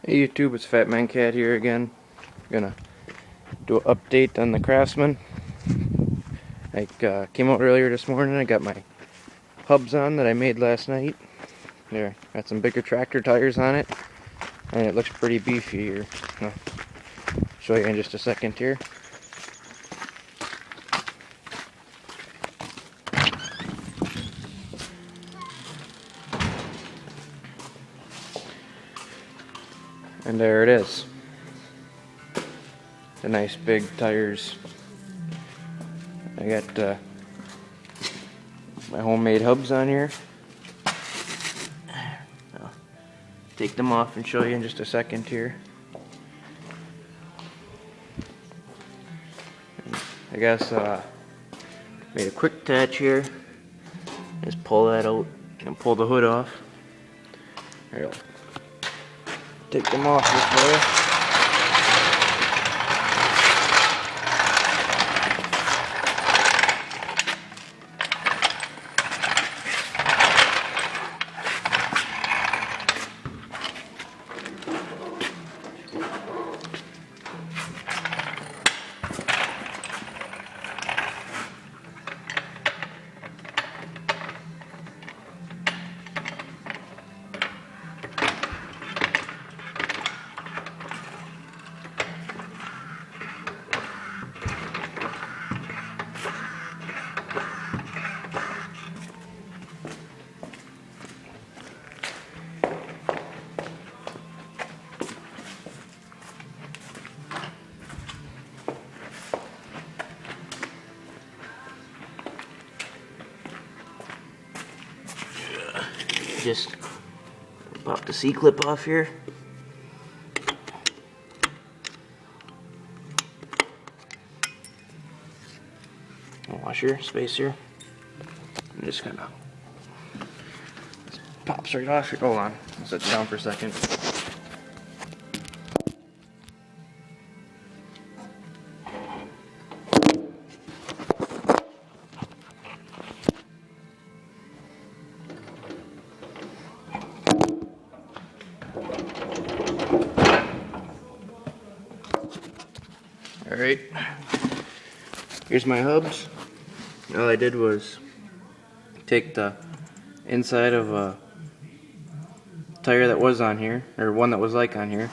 Hey YouTube, it's Fat Man Cat here again. Gonna do an update on the Craftsman. I came out earlier this morning. I got my hubs on that I made last night. There, got some bigger tractor tires on it, and it looks pretty beefy here. I'll show you in just a second here. And there it is. The nice big tires. I got my homemade hubs on here. I'll take them off and show you in just a second here. I guess made a quick attach here. Just pull that out and pull the hood off. Here, I'll take them off this way. Just pop the C-clip off here. Washer, spacer. And just kind of pops right off here. Hold on, I'll set it down for a second. Alright, here's my hubs. All I did was take the inside of a tire that was on here, or one that was like on here,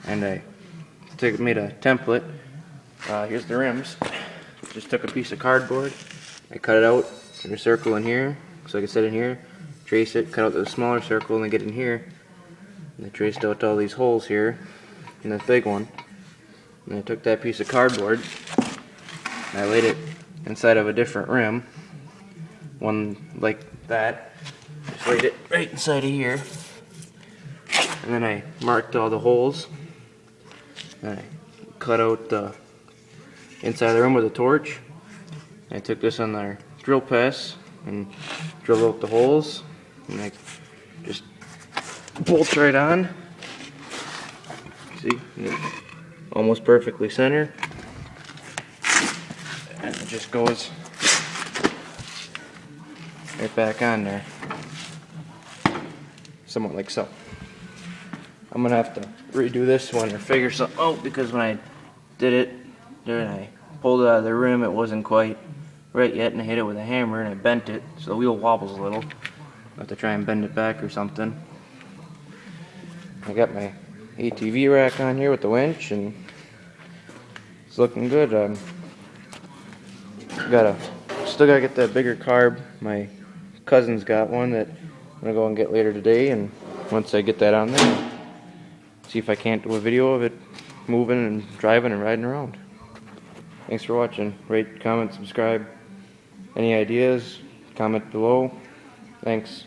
and I made a template. Here's the rims. Just took a piece of cardboard, I cut it out, in a circle in here, so I could sit in here, trace it, cut out the smaller circle, and then get in here. And I traced out all these holes here, in this big one. And I took that piece of cardboard, and I laid it inside of a different rim, one like that. Just laid it right inside of here, and then I marked all the holes, and I cut out the inside of the rim with a torch. I took this on our drill press and drilled out the holes, and I just bolts right on. See? Almost perfectly centered, and it just goes right back on there, somewhat like so. I'm gonna have to redo this one or figure something out, because when I did it there and I pulled it out of the rim, it wasn't quite right yet, and I hit it with a hammer and I bent it, so the wheel wobbles a little. I'll have to try and bend it back or something. I got my ATV rack on here with the winch, and it's looking good. Still gotta get that bigger carb. My cousin's got one that I'm gonna go and get later today, and once I get that on there, see if I can't do a video of it moving and driving and riding around. Thanks for watching. Rate, comment, subscribe. Any ideas, comment below. Thanks.